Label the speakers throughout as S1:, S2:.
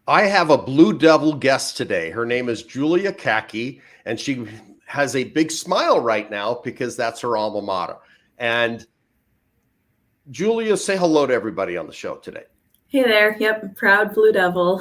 S1: I have a Blue Devil guest today. Her name is Julia Kahky, and she has a big smile right now because that's her alma mater. And Julia, say hello to everybody on the show today.
S2: Hey there. Yep. Proud Blue Devil.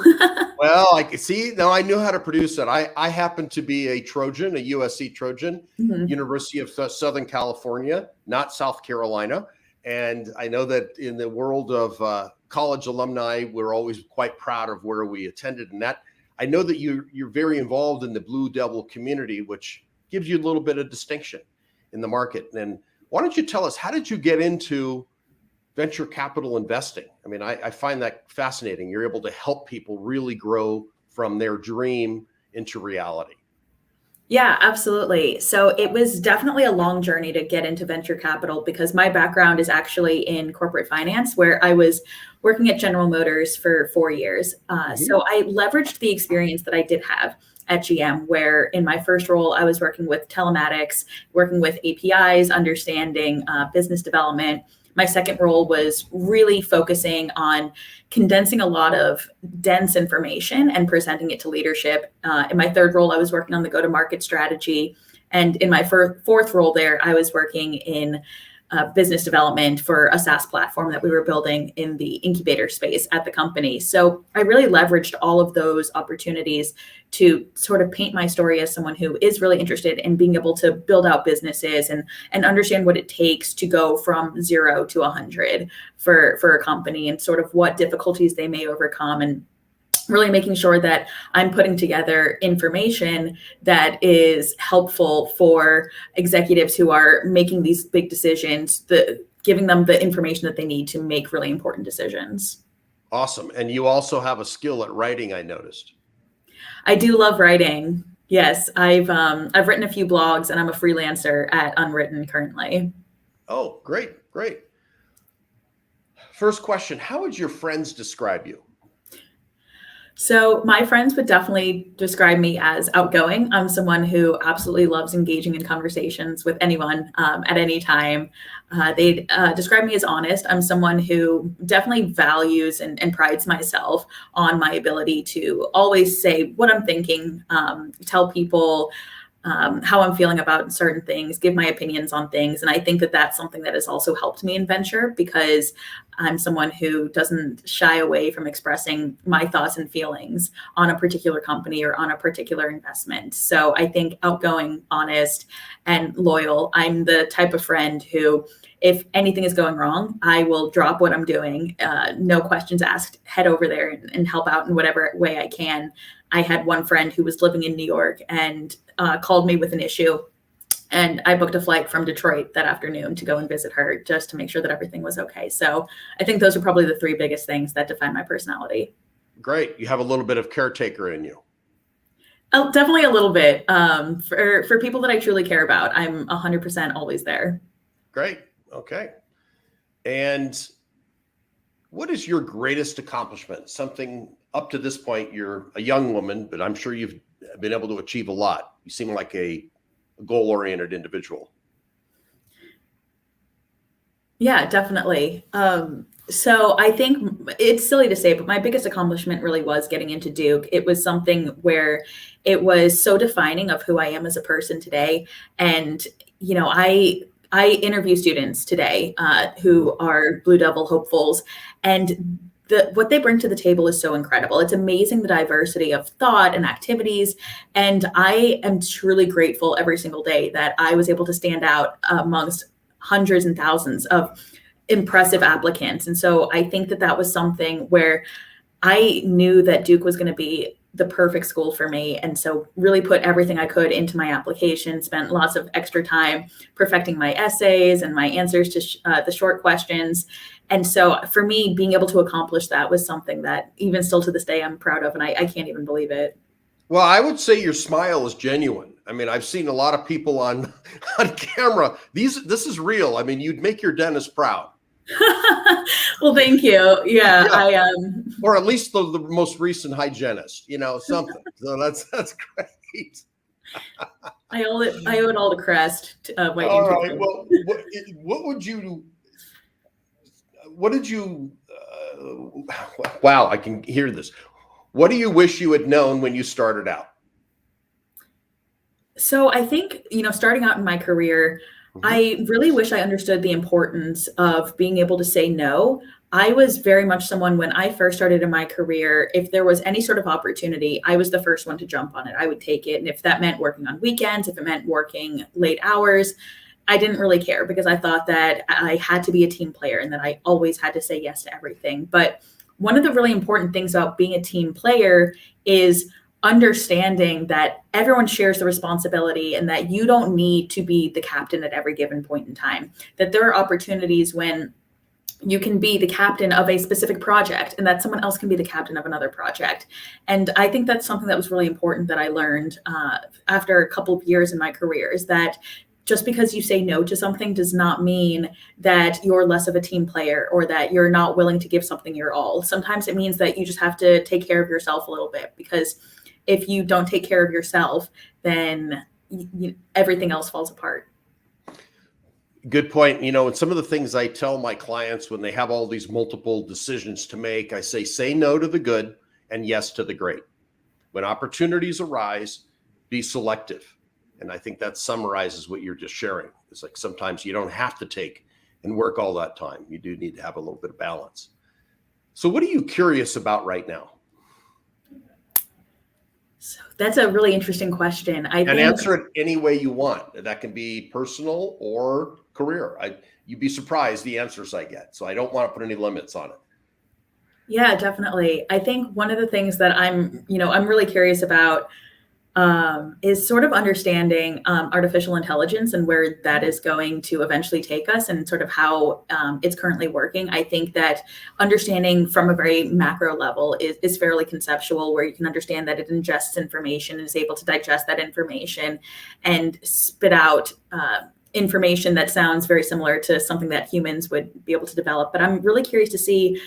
S1: Well, I see. Now I knew how to produce it. I happen to be a Trojan, a USC Trojan, University of Southern California, not South Carolina. And I know that in the world of college alumni, we're always quite proud of where we attended. And that I know that you're very involved in the Blue Devil community, which gives you a little bit of distinction in the market. And why don't you tell us, how did you get into venture capital investing? I mean, I find that fascinating. You're able to help people really grow from their dream into reality.
S2: Yeah, absolutely. So it was definitely a long journey to get into venture capital because my background is actually in corporate finance, where I was working at General Motors for 4 years. So I leveraged the experience that I did have at GM, where in my first role, I was working with telematics, working with APIs, understanding business development. My second role was really focusing on condensing a lot of dense information and presenting it to leadership. In my third role, I was working on the go-to-market strategy. And in my fourth role there, I was working in business development for a SaaS platform that we were building in the incubator space at the company. So I really leveraged all of those opportunities to sort of paint my story as someone who is really interested in being able to build out businesses and understand what it takes to go from 0 to 100 for a company, and sort of what difficulties they may overcome, and really making sure that I'm putting together information that is helpful for executives who are making these big decisions, giving them the information that they need to make really important decisions.
S1: Awesome. And you also have a skill at writing, I noticed.
S2: I do love writing. Yes, I've written a few blogs, and I'm a freelancer at Unwritten currently.
S1: Oh, great. First question, how would your friends describe you?
S2: So my friends would definitely describe me as outgoing. I'm someone who absolutely loves engaging in conversations with anyone at any time. They describe me as honest. I'm someone who definitely values and prides myself on my ability to always say what I'm thinking, tell people how I'm feeling about certain things, give my opinions on things. And I think that that's something that has also helped me in venture, because I'm someone who doesn't shy away from expressing my thoughts and feelings on a particular company or on a particular investment. So I think outgoing, honest, and loyal. I'm the type of friend who, if anything is going wrong, I will drop what I'm doing, no questions asked, head over there and help out in whatever way I can. I had one friend who was living in New York and called me with an issue. And I booked a flight from Detroit that afternoon to go and visit her, just to make sure that everything was okay. So I think those are probably the three biggest things that define my personality.
S1: Great. You have a little bit of caretaker in you.
S2: Oh, definitely a little bit. For people that I truly care about, I'm 100% always there.
S1: Great. Okay. And what is your greatest accomplishment? Something up to this point, you're a young woman, but I'm sure you've been able to achieve a lot. You seem like a goal-oriented individual.
S2: Yeah, definitely. So I think it's silly to say, but my biggest accomplishment really was getting into Duke. It was something where it was so defining of who I am as a person today. And, you know, I interview students today who are Blue Devil hopefuls, and what they bring to the table is so incredible. It's amazing, the diversity of thought and activities. And I am truly grateful every single day that I was able to stand out amongst hundreds and thousands of impressive applicants. And so I think that that was something where I knew that Duke was going to be the perfect school for me. And so really put everything I could into my application, spent lots of extra time perfecting my essays and my answers to the short questions. And so for me, being able to accomplish that was something that even still to this day, I'm proud of. And I can't even believe it.
S1: Well, I would say your smile is genuine. I mean, I've seen a lot of people on camera. This is real. I mean, you'd make your dentist proud.
S2: Well, thank you. Yeah.
S1: Or at least the most recent hygienist, something. So that's great.
S2: I owe it all to Crest.
S1: All right. Well, what did you, wow, I can hear this. What do you wish you had known when you started out?
S2: So I think, starting out in my career, I really wish I understood the importance of being able to say no. I was very much someone when I first started in my career, if there was any sort of opportunity, I was the first one to jump on it. I would take it. And if that meant working on weekends, if it meant working late hours, I didn't really care because I thought that I had to be a team player and that I always had to say yes to everything. But one of the really important things about being a team player is understanding that everyone shares the responsibility and that you don't need to be the captain at every given point in time, that there are opportunities when you can be the captain of a specific project and that someone else can be the captain of another project. And I think that's something that was really important that I learned after a couple of years in my career, is that just because you say no to something does not mean that you're less of a team player or that you're not willing to give something your all. Sometimes it means that you just have to take care of yourself a little bit, because if you don't take care of yourself, then everything else falls apart.
S1: Good point. And some of the things I tell my clients when they have all these multiple decisions to make, I say no to the good and yes to the great. When opportunities arise, be selective. And I think that summarizes what you're just sharing. It's like sometimes you don't have to take and work all that time. You do need to have a little bit of balance. So what are you curious about right now?
S2: So that's a really interesting question.
S1: And answer it any way you want. That can be personal or career. You'd be surprised the answers I get. So I don't want to put any limits on it.
S2: Yeah, definitely. I think one of the things that I'm really curious about is sort of understanding artificial intelligence and where that is going to eventually take us and sort of how it's currently working. I think that understanding from a very macro level is fairly conceptual, where you can understand that it ingests information and is able to digest that information and spit out information that sounds very similar to something that humans would be able to develop. But I'm really curious to see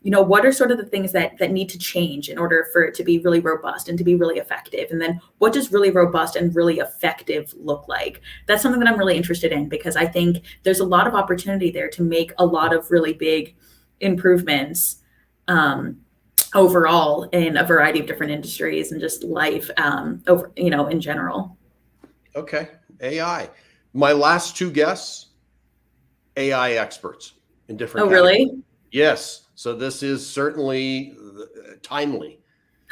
S2: what are sort of the things that need to change in order for it to be really robust and to be really effective? And then what does really robust and really effective look like? That's something that I'm really interested in, because I think there's a lot of opportunity there to make a lot of really big improvements overall in a variety of different industries and just life in general.
S1: Okay. AI. My last two guests, AI experts in different categories.
S2: Really?
S1: Yes. So this is certainly timely.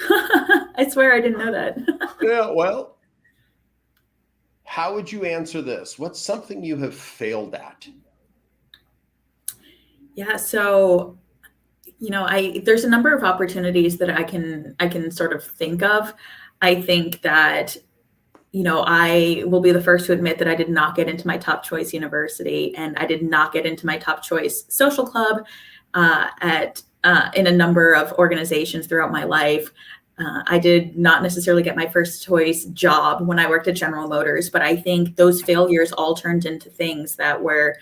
S2: I swear I didn't know that.
S1: Yeah, well, how would you answer this? What's something you have failed at?
S2: Yeah, so there's a number of opportunities that I can sort of think of. I think that I will be the first to admit that I did not get into my top choice university, and I did not get into my top choice social club in a number of organizations throughout my life. I did not necessarily get my first choice job when I worked at General Motors, but I think those failures all turned into things that were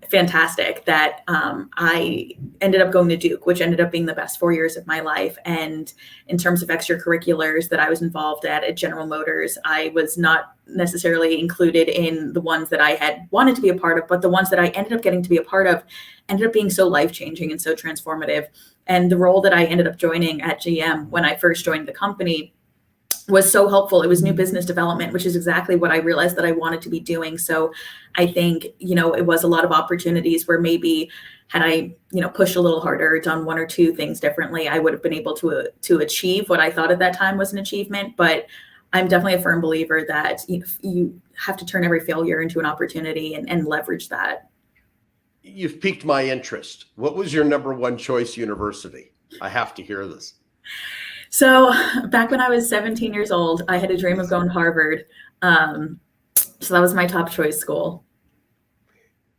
S2: fantastic, that I ended up going to Duke, which ended up being the best 4 years of my life. And in terms of extracurriculars that I was involved at General Motors, I was not necessarily included in the ones that I had wanted to be a part of, but the ones that I ended up getting to be a part of ended up being so life-changing and so transformative. And the role that I ended up joining at GM when I first joined the company was so helpful. It was new business development, which is exactly what I realized that I wanted to be doing. So I think, it was a lot of opportunities where maybe had I, pushed a little harder, done one or two things differently, I would have been able to achieve what I thought at that time was an achievement. But I'm definitely a firm believer that you have to turn every failure into an opportunity and leverage that.
S1: You've piqued my interest. What was your number one choice university? I have to hear this.
S2: So back when I was 17 years old, I had a dream of going to Harvard. So that was my top choice school.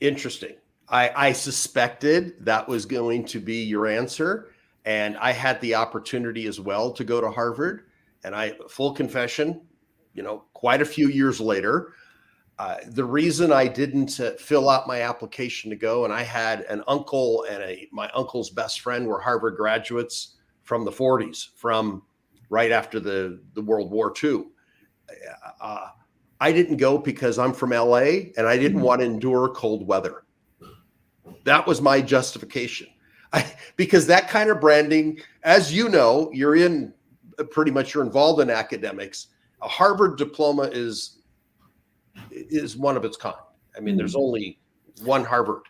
S1: Interesting. I suspected that was going to be your answer. And I had the opportunity as well to go to Harvard. And full confession, quite a few years later, the reason I didn't fill out my application to go, and I had an uncle and my uncle's best friend were Harvard graduates from the 40s, from right after the World War II. I didn't go because I'm from LA and I didn't want to endure cold weather. That was my justification. Because that kind of branding, as you know, you're involved in academics. A Harvard diploma is one of its kind. I mean, there's only one Harvard,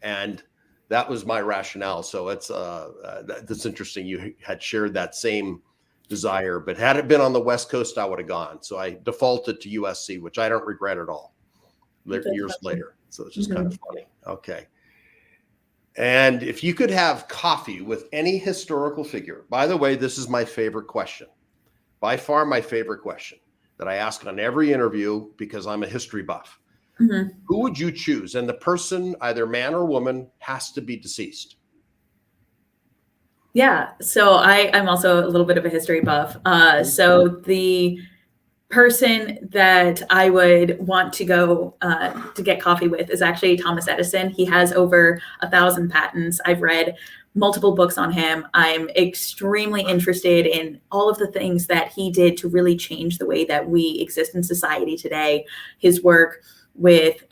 S1: and that was my rationale. So that's interesting. You had shared that same desire, but had it been on the West Coast, I would have gone. So I defaulted to USC, which I don't regret at all. Years later. So it's just kind of funny. Okay. And if you could have coffee with any historical figure, by the way, this is my favorite question, by far my favorite question that I ask on every interview because I'm a history buff. Who would you choose? And the person, either man or woman, has to be deceased.
S2: Yeah. So I'm also a little bit of a history buff. So the person that I would want to go to get coffee with is actually Thomas Edison. He has over 1,000 patents. I've read multiple books on him. I'm extremely interested in all of the things that he did to really change the way that we exist in society today. His work with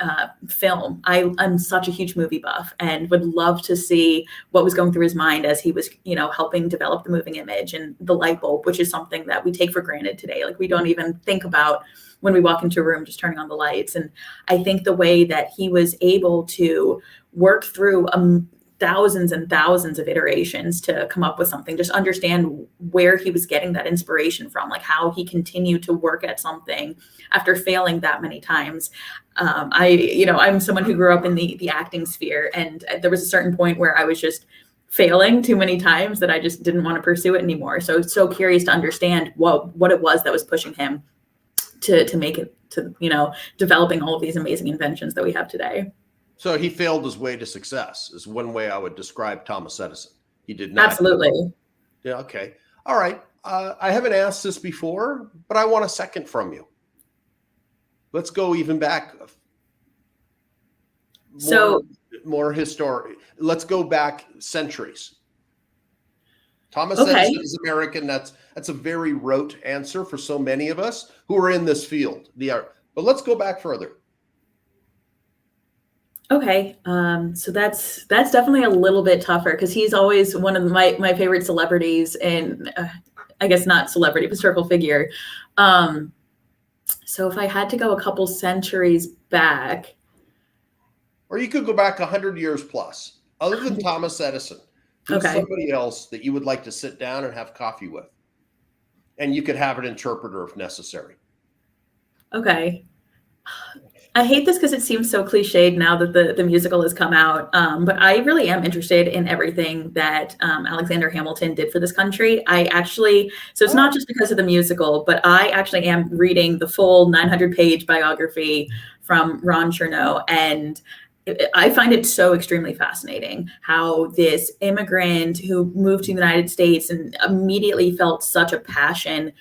S2: film. I'm such a huge movie buff and would love to see what was going through his mind as he was, helping develop the moving image and the light bulb, which is something that we take for granted today. Like we don't even think about when we walk into a room, just turning on the lights. And I think the way that he was able to work through thousands and thousands of iterations to come up with something, just understand where he was getting that inspiration from, like how he continued to work at something after failing that many times. I'm someone who grew up in the acting sphere, and there was a certain point where I was just failing too many times that I just didn't want to pursue it anymore. So curious to understand what it was that was pushing him to make it to, developing all of these amazing inventions that we have today.
S1: So he failed his way to success is one way I would describe Thomas Edison. He did not.
S2: Absolutely.
S1: Yeah. Okay. All right. I haven't asked this before, but I want a second from you. Let's go even back. More historic. Let's go back centuries. Thomas Edison is American. That's a very rote answer for so many of us who are in this field. But let's go back further.
S2: Okay, so that's definitely a little bit tougher because he's always one of my favorite celebrities, and I guess not celebrity, historical figure. So if I had to go a couple centuries back,
S1: or you could go back 100 years plus, other than Thomas Edison, who's somebody else that you would like to sit down and have coffee with, and you could have an interpreter if necessary.
S2: Okay. I hate this because it seems so cliched now that the musical has come out, but I really am interested in everything that Alexander Hamilton did for this country. So it's not just because of the musical, but I actually am reading the full 900-page biography from Ron Chernow, and I find it so extremely fascinating how this immigrant who moved to the United States and immediately felt such a passion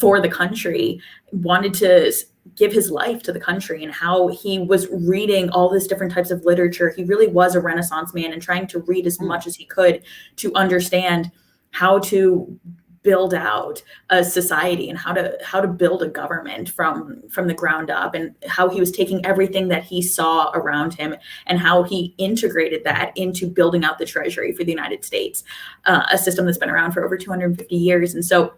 S2: for the country wanted to give his life to the country, and how he was reading all this different types of literature. He really was a Renaissance man and trying to read as much as he could to understand how to build out a society and how to build a government from the ground up, and how he was taking everything that he saw around him and how he integrated that into building out the Treasury for the United States, a system that's been around for over 250 years. And so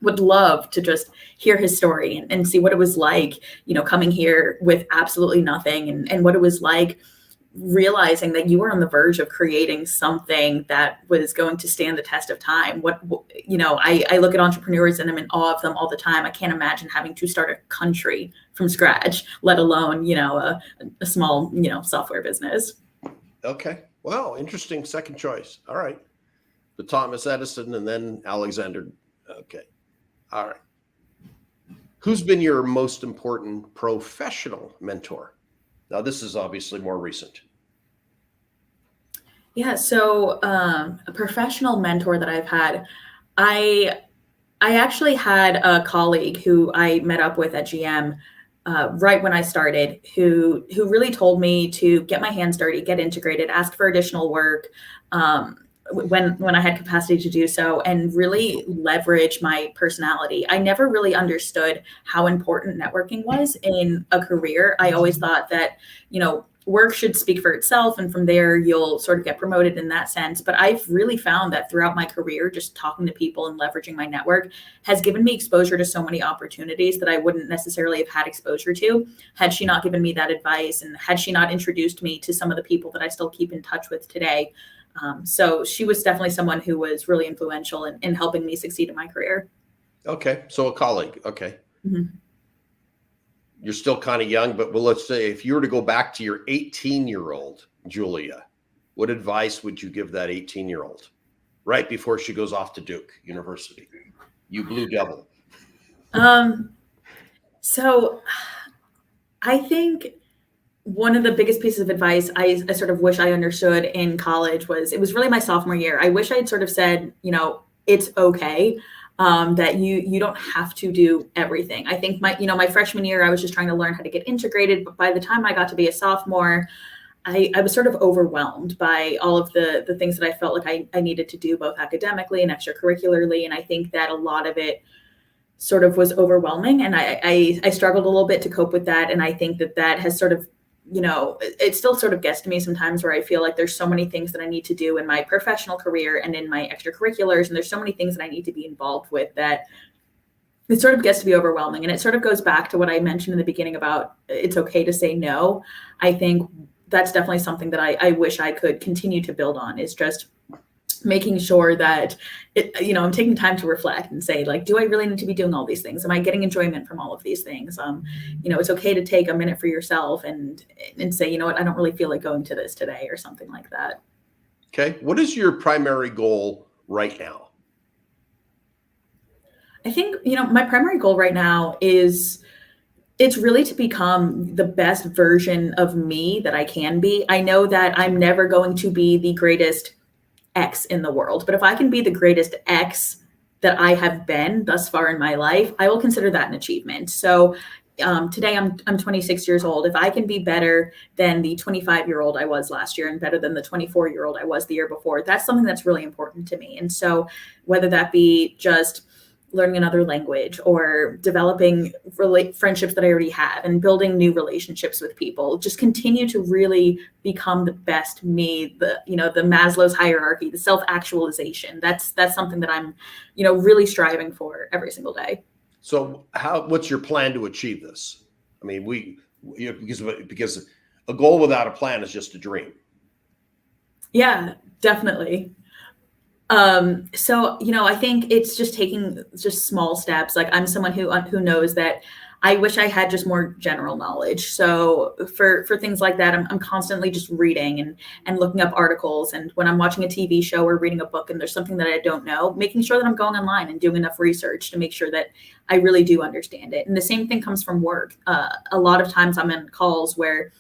S2: would love to just hear his story and see what it was like, coming here with absolutely nothing, and what it was like realizing that you were on the verge of creating something that was going to stand the test of time. I look at entrepreneurs and I'm in awe of them all the time. I can't imagine having to start a country from scratch, let alone, a small, software business.
S1: Okay. Well, interesting second choice. All right. The Thomas Edison and then Alexander. Okay. All right. Who's been your most important professional mentor? Now, this is obviously more recent.
S2: Yeah. So a professional mentor that I've had, I actually had a colleague who I met up with at GM right when I started, who really told me to get my hands dirty, get integrated, ask for additional work, when I had capacity to do so, and really leverage my personality. I never really understood how important networking was in a career. I always thought that, work should speak for itself, and from there you'll sort of get promoted in that sense. But I've really found that throughout my career, just talking to people and leveraging my network has given me exposure to so many opportunities that I wouldn't necessarily have had exposure to had she not given me that advice, and had she not introduced me to some of the people that I still keep in touch with today. So she was definitely someone who was really influential in helping me succeed in my career.
S1: Okay, so a colleague. Okay.
S2: Mm-hmm.
S1: You're still kind of young, but let's say if you were to go back to your 18-year-old Julia, what advice would you give that 18-year-old right before she goes off to Duke University? You Blue Devil.
S2: So I think one of the biggest pieces of advice I sort of wish I understood in college was, it was really my sophomore year. I wish I'd sort of said, it's okay. That you don't have to do everything. I think my freshman year, I was just trying to learn how to get integrated. But by the time I got to be a sophomore, I was sort of overwhelmed by all of the things that I felt like I needed to do, both academically and extracurricularly. And I think that a lot of it sort of was overwhelming. And I struggled a little bit to cope with that. And I think that has sort of, it still sort of gets to me sometimes, where I feel like there's so many things that I need to do in my professional career and in my extracurriculars. And there's so many things that I need to be involved with that it sort of gets to be overwhelming. And it sort of goes back to what I mentioned in the beginning about it's okay to say no. I think that's definitely something that I wish I could continue to build on, is just making sure that I'm taking time to reflect and say, like, do I really need to be doing all these things? Am I getting enjoyment from all of these things? It's okay to take a minute for yourself and say, you know what, I don't really feel like going to this today, or something like that.
S1: Okay. What is your primary goal right now?
S2: I think, my primary goal right now is, it's really to become the best version of me that I can be. I know that I'm never going to be the greatest X in the world, but if I can be the greatest X that I have been thus far in my life, I will consider that an achievement. So today I'm 26 years old. If I can be better than the 25-year-old I was last year, and better than the 24-year-old I was the year before, that's something that's really important to me. And so whether that be just learning another language, or developing friendships that I already have, and building new relationships with people, just continue to really become the best me, the Maslow's hierarchy, the self-actualization. That's something that I'm, really striving for every single day.
S1: So what's your plan to achieve this? I mean, because a goal without a plan is just a dream.
S2: Yeah, definitely. So, I think it's just taking just small steps. Like, I'm someone who knows that I wish I had just more general knowledge. So for things like that, I'm constantly just reading and looking up articles. And when I'm watching a TV show or reading a book and there's something that I don't know, making sure that I'm going online and doing enough research to make sure that I really do understand it. And the same thing comes from work. A lot of times I'm in calls where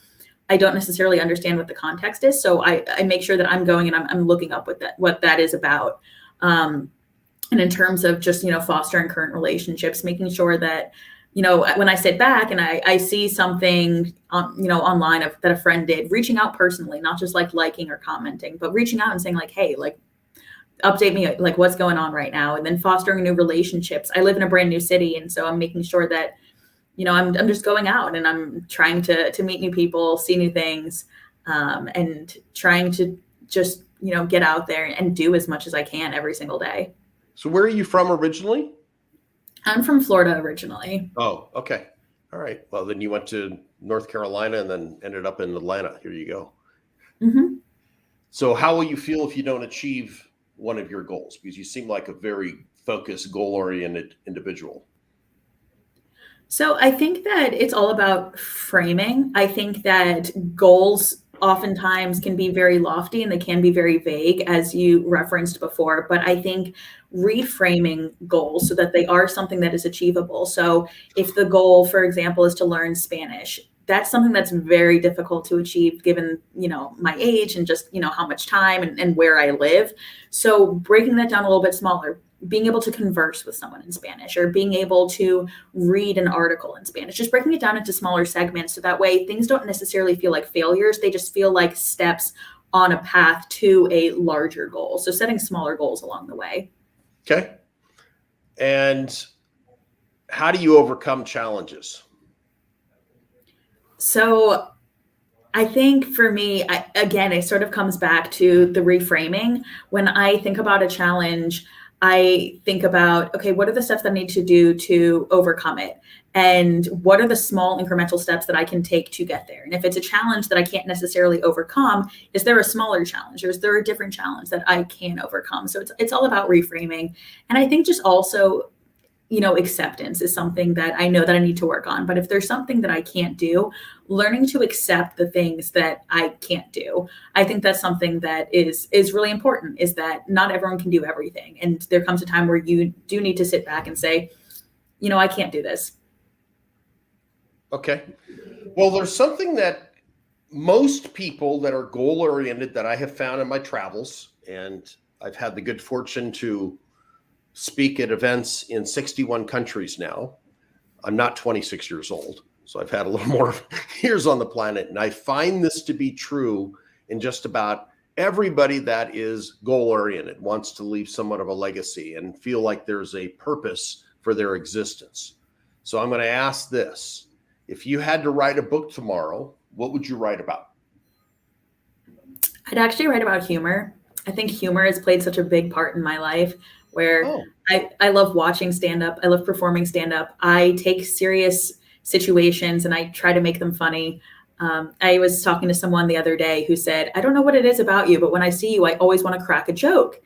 S2: I don't necessarily understand what the context is. So I make sure that I'm going and I'm looking up what that is about. And in terms of just, fostering current relationships, making sure that, when I sit back and I see something, online that a friend did, reaching out personally, not just like liking or commenting, but reaching out and saying like, hey, like, update me, like, what's going on right now. And then fostering new relationships. I live in a brand new city. And so I'm making sure that, I'm just going out and I'm trying to meet new people, see new things, and trying to just, get out there and do as much as I can every single day.
S1: So where are you from originally?
S2: I'm from Florida originally.
S1: Oh, okay. All right. Well, then you went to North Carolina and then ended up in Atlanta. Here you go.
S2: Mm-hmm.
S1: So how will you feel if you don't achieve one of your goals? Because you seem like a very focused, goal-oriented individual.
S2: So I think that it's all about framing. I think that goals oftentimes can be very lofty and they can be very vague, as you referenced before. But I think reframing goals so that they are something that is achievable. So if the goal, for example, is to learn Spanish, that's something that's very difficult to achieve given, my age and just, how much time and where I live. So breaking that down a little bit smaller, being able to converse with someone in Spanish, or being able to read an article in Spanish, just breaking it down into smaller segments. So that way things don't necessarily feel like failures. They just feel like steps on a path to a larger goal. So setting smaller goals along the way.
S1: Okay. And how do you overcome challenges?
S2: So I think for me, again, it sort of comes back to the reframing. When I think about a challenge, I think about, okay, what are the steps that I need to do to overcome it? And what are the small incremental steps that I can take to get there? And if it's a challenge that I can't necessarily overcome, is there a smaller challenge or is there a different challenge that I can overcome? So it's all about reframing. And I think just also, acceptance is something that I know that I need to work on. But if there's something that I can't do, learning to accept the things that I can't do, I think that's something that is really important, is that not everyone can do everything. And there comes a time where you do need to sit back and say, I can't do this.
S1: Okay. Well, there's something that most people that are goal-oriented that I have found in my travels, and I've had the good fortune to speak at events in 61 countries now. I'm not 26 years old, so I've had a little more years on the planet. And I find this to be true in just about everybody that is goal-oriented, wants to leave somewhat of a legacy and feel like there's a purpose for their existence. So I'm going to ask this. If you had to write a book tomorrow, what would you write about?
S2: I'd actually write about humor. I think humor has played such a big part in my life, where I love watching stand-up. I love performing stand-up. I take serious situations and I try to make them funny. I was talking to someone the other day who said, I don't know what it is about you, but when I see you, I always want to crack a joke.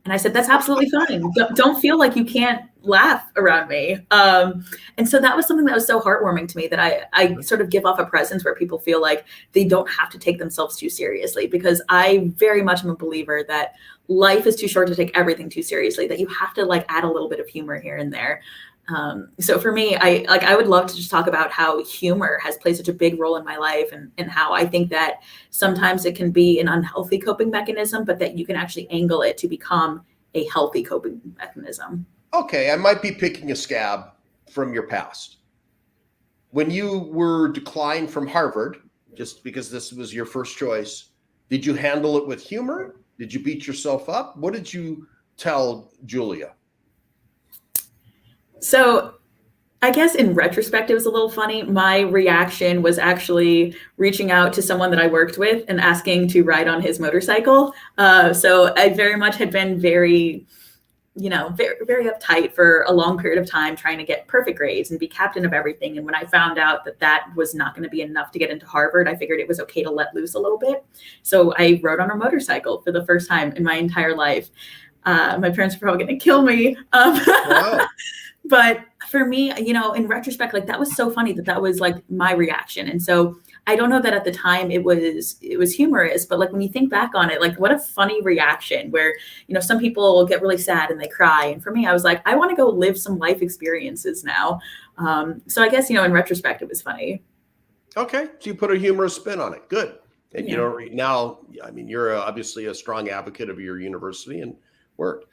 S2: And I said, that's absolutely fine. Don't feel like you can't laugh around me. And so that was something that was so heartwarming to me, that I sort of give off a presence where people feel like they don't have to take themselves too seriously, because I very much am a believer that life is too short to take everything too seriously, that you have to add a little bit of humor here and there. So for me, I would love to just talk about how humor has played such a big role in my life, and how I think that sometimes it can be an unhealthy coping mechanism, but that you can actually angle it to become a healthy coping mechanism.
S1: Okay, I might be picking a scab from your past. When you were declined from Harvard, just because this was your first choice, did you handle it with humor? Did you beat yourself up? What did you tell Julia?
S2: So I guess in retrospect, it was a little funny. My reaction was actually reaching out to someone that I worked with and asking to ride on his motorcycle. So I very much had been very, very, very uptight for a long period of time, trying to get perfect grades and be captain of everything. And when I found out that that was not going to be enough to get into Harvard, I figured it was okay to let loose a little bit. So I rode on a motorcycle for the first time in my entire life. My parents are probably going to kill me.
S1: Wow.
S2: But for me, in retrospect, that was so funny that was my reaction. And so I don't know that at the time it was humorous, but when you think back on it, what a funny reaction, where, some people get really sad and they cry. And for me, I was like, I want to go live some life experiences now. So I guess, in retrospect, it was funny.
S1: Okay. So you put a humorous spin on it. Good. And, now, you're obviously a strong advocate of your university and work.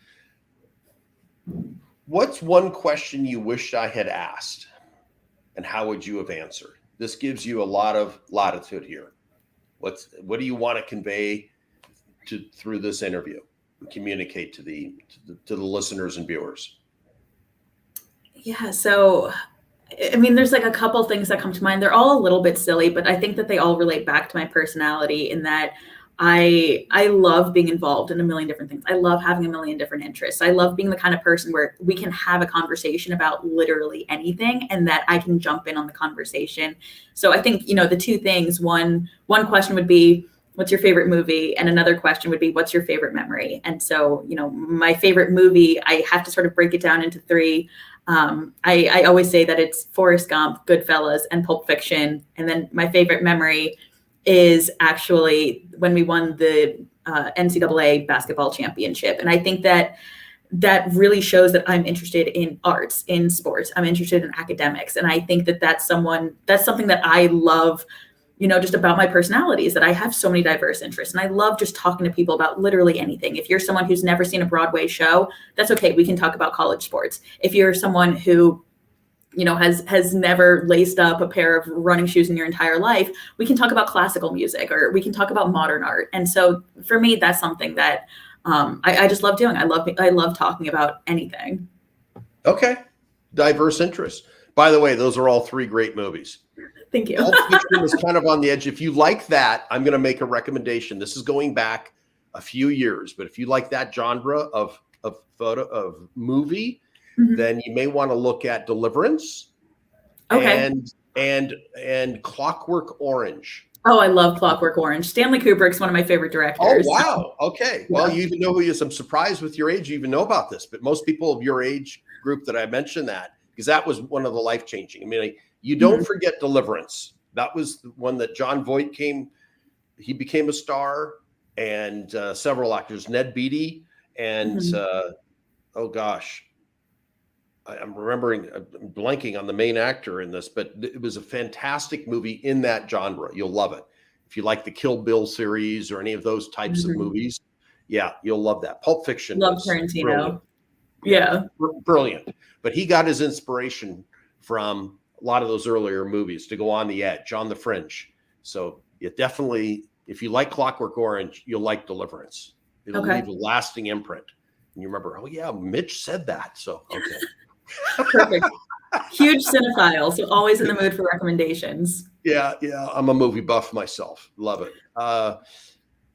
S1: What's one question you wished I had asked, and how would you have answered? This gives you a lot of latitude here. What do you want to convey through this interview and communicate to the listeners and viewers?
S2: Yeah. So, there's a couple things that come to mind. They're all a little bit silly, but I think that they all relate back to my personality, in that I love being involved in a million different things. I love having a million different interests. I love being the kind of person where we can have a conversation about literally anything, and that I can jump in on the conversation. So I think, the two things, one question would be, what's your favorite movie? And another question would be, what's your favorite memory? And so, my favorite movie, I have to sort of break it down into three. I always say that it's Forrest Gump, Goodfellas, and Pulp Fiction. And then my favorite memory is actually when we won the NCAA basketball championship. And I think that really shows that I'm interested in arts, in sports. I'm interested in academics. And I think that that's something that I love, just about my personality, is that I have so many diverse interests. And I love just talking to people about literally anything. If you're someone who's never seen a Broadway show, that's okay. We can talk about college sports. If you're someone who has never laced up a pair of running shoes in your entire life, we can talk about classical music, or we can talk about modern art. And so for me, that's something that I just love doing. I love talking about anything.
S1: Okay. Diverse interests. By the way, those are all three great movies.
S2: Thank you.
S1: Pulp Fiction is kind of on the edge. If you like that, I'm going to make a recommendation. This is going back a few years, but if you like that genre of movie, then you may want to look at Deliverance and Clockwork Orange.
S2: Oh, I love Clockwork Orange. Stanley Kubrick's one of my favorite directors.
S1: Oh, wow. Okay. Well, you even know who he is. I'm surprised with your age you even know about this, but most people of your age group that I mentioned that, because that was one of the life-changing. I mean, you don't forget Deliverance. That was the one that John Voight he became a star, and several actors, Ned Beatty, and oh gosh, I'm blanking on the main actor in this, but it was a fantastic movie in that genre. You'll love it. If you like the Kill Bill series or any of those types of movies, yeah, you'll love that. Pulp Fiction.
S2: Love Tarantino.
S1: Brilliant.
S2: Yeah.
S1: Brilliant. But he got his inspiration from a lot of those earlier movies to go on the edge, on the fringe. So you definitely, if you like Clockwork Orange, you'll like Deliverance. It'll leave a lasting imprint. And you remember, oh yeah, Mitch said that. So, okay.
S2: Perfect. Huge cinephile, so always in the mood for recommendations.
S1: Yeah. I'm a movie buff myself. Love it.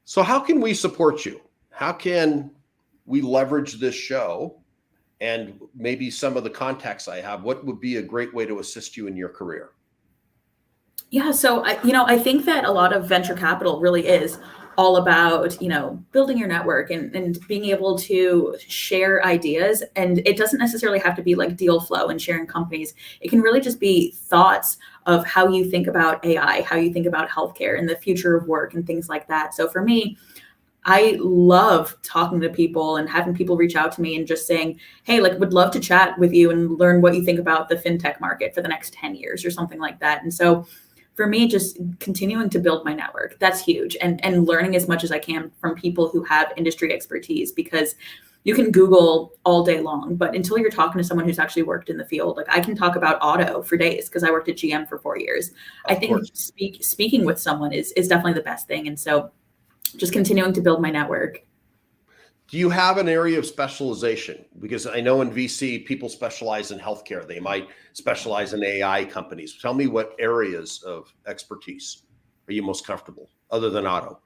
S1: So how can we support you? How can we leverage this show and maybe some of the contacts I have? What would be a great way to assist you in your career?
S2: Yeah, so I think that a lot of venture capital really is all about, building your network and being able to share ideas. And it doesn't necessarily have to be like deal flow and sharing companies. It can really just be thoughts of how you think about AI, how you think about healthcare and the future of work and things like that. So for me, I love talking to people and having people reach out to me and just saying, hey, would love to chat with you and learn what you think about the fintech market for the next 10 years or something like that. And so for me, just continuing to build my network, that's huge. And learning as much as I can from people who have industry expertise, because you can Google all day long, but until you're talking to someone who's actually worked in the field, I can talk about auto for days because I worked at GM for 4 years. I think speaking with someone is definitely the best thing. And so just continuing to build my network.
S1: Do you have an area of specialization? Because I know in VC, people specialize in healthcare. They might specialize in AI companies. Tell me what areas of expertise are you most comfortable other than auto?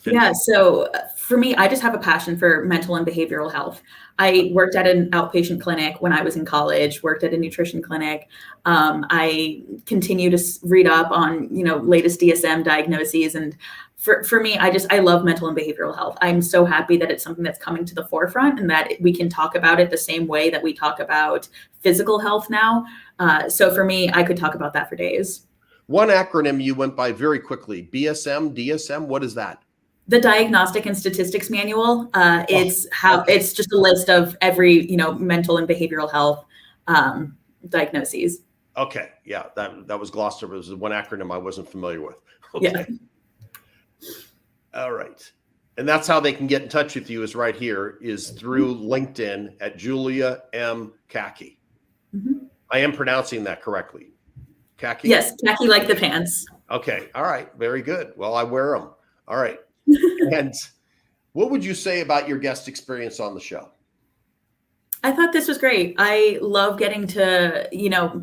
S2: Yeah, so for me, I just have a passion for mental and behavioral health. I worked at an outpatient clinic when I was in college, worked at a nutrition clinic. I continue to read up on, latest DSM diagnoses. And for me, I love mental and behavioral health. I'm so happy that it's something that's coming to the forefront and that we can talk about it the same way that we talk about physical health now. So for me, I could talk about that for days.
S1: One acronym you went by very quickly, BSM, DSM, what is that?
S2: The Diagnostic and Statistics Manual. It's just a list of every, mental and behavioral health diagnoses.
S1: Okay. Yeah, that was glossed over. It was one acronym I wasn't familiar with. Okay.
S2: Yeah.
S1: All right. And that's how they can get in touch with you is right here, is through LinkedIn at Julia M. Kahky. Mm-hmm. I am pronouncing that correctly. Kahky?
S2: Yes, Kahky like the pants.
S1: Okay. All right. Very good. Well, I wear them. All right. And what would you say about your guest experience on the show?
S2: I thought this was great. I love getting to,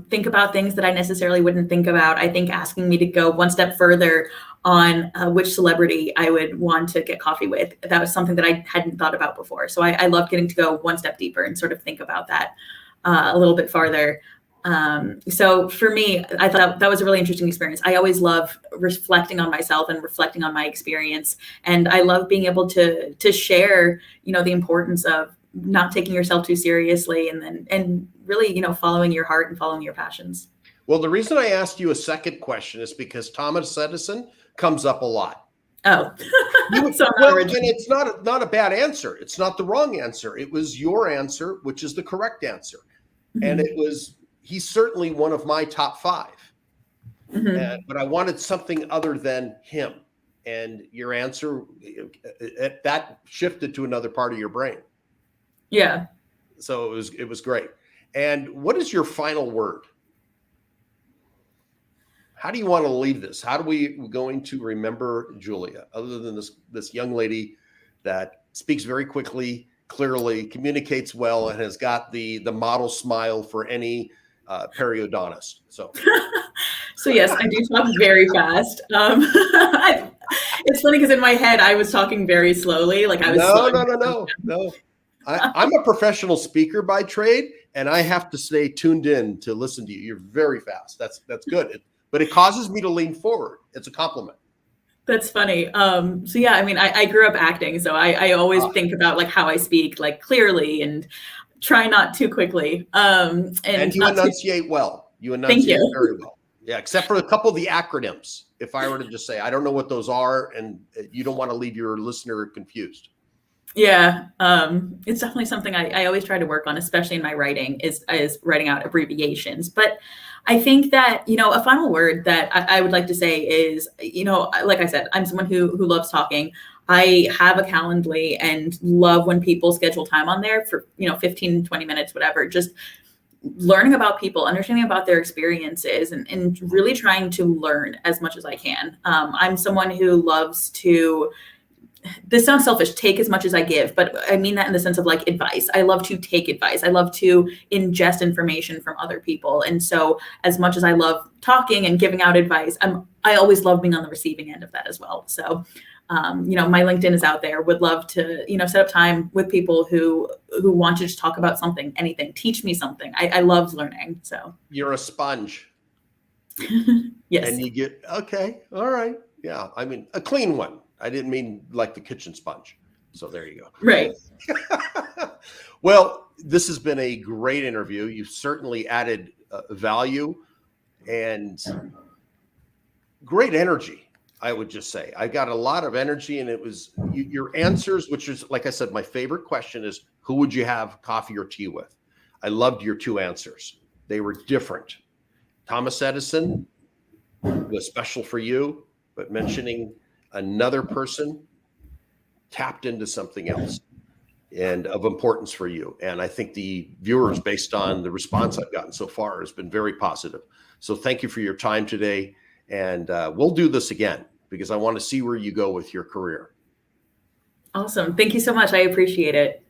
S2: think about things that I necessarily wouldn't think about. I think asking me to go one step further on which celebrity I would want to get coffee with, that was something that I hadn't thought about before. So I love getting to go one step deeper and sort of think about that a little bit farther. So for me, I thought that was a really interesting experience. I always love reflecting on myself and reflecting on my experience. And I love being able to share, the importance of not taking yourself too seriously and really, following your heart and following your passions.
S1: Well, the reason I asked you a second question is because Thomas Edison comes up a lot.
S2: Oh,
S1: so well, and it's not a bad answer. It's not the wrong answer. It was your answer, which is the correct answer. Mm-hmm. And he's certainly one of my top 5. Mm-hmm. But I wanted something other than him. And your answer, that shifted to another part of your brain.
S2: Yeah.
S1: So it was great. And what is your final word? How do you want to leave this? How are we going to remember Julia, other than this young lady that speaks very quickly, clearly, communicates well, and has got the model smile for any periodontist? So
S2: So yes, I do talk very fast. It's funny because in my head I was talking very slowly, like I was
S1: No. I'm a professional speaker by trade, and I have to stay tuned in to listen to you. You're very fast. That's good. But it causes me to lean forward. It's a compliment.
S2: That's funny. So yeah, I mean, I grew up acting, so I always think about like how I speak, like clearly, and try not too quickly.
S1: And you enunciate well. You enunciate very well. Yeah, except for a couple of the acronyms. If I were to just say, I don't know what those are, and you don't want to leave your listener confused.
S2: Yeah, it's definitely something I always try to work on, especially in my writing, is writing out abbreviations. But I think that, a final word that I would like to say is, like I said, I'm someone who loves talking. I have a Calendly and love when people schedule time on there for, 15, 20 minutes, whatever, just learning about people, understanding about their experiences, and really trying to learn as much as I can. I'm someone who loves to, this sounds selfish, take as much as I give, but I mean that in the sense of like advice. I love to take advice. I love to ingest information from other people. And so as much as I love talking and giving out advice, I always love being on the receiving end of that as well. So, my LinkedIn is out there. Would love to, set up time with people who want to just talk about something, anything, teach me something. I love learning. So
S1: you're a sponge.
S2: Yes.
S1: And you get, okay. All right. Yeah. I mean, a clean one. I didn't mean like the kitchen sponge. So there you go.
S2: Right.
S1: Well, this has been a great interview. You've certainly added value and great energy, I would just say. I got a lot of energy, and it was your answers, which is, like I said, my favorite question is, who would you have coffee or tea with? I loved your two answers. They were different. Thomas Edison was special for you, but mentioning another person tapped into something else and of importance for you. And I think the viewers, based on the response I've gotten so far, has been very positive. So thank you for your time today. And we'll do this again because I want to see where you go with your career.
S2: Awesome. Thank you so much. I appreciate it.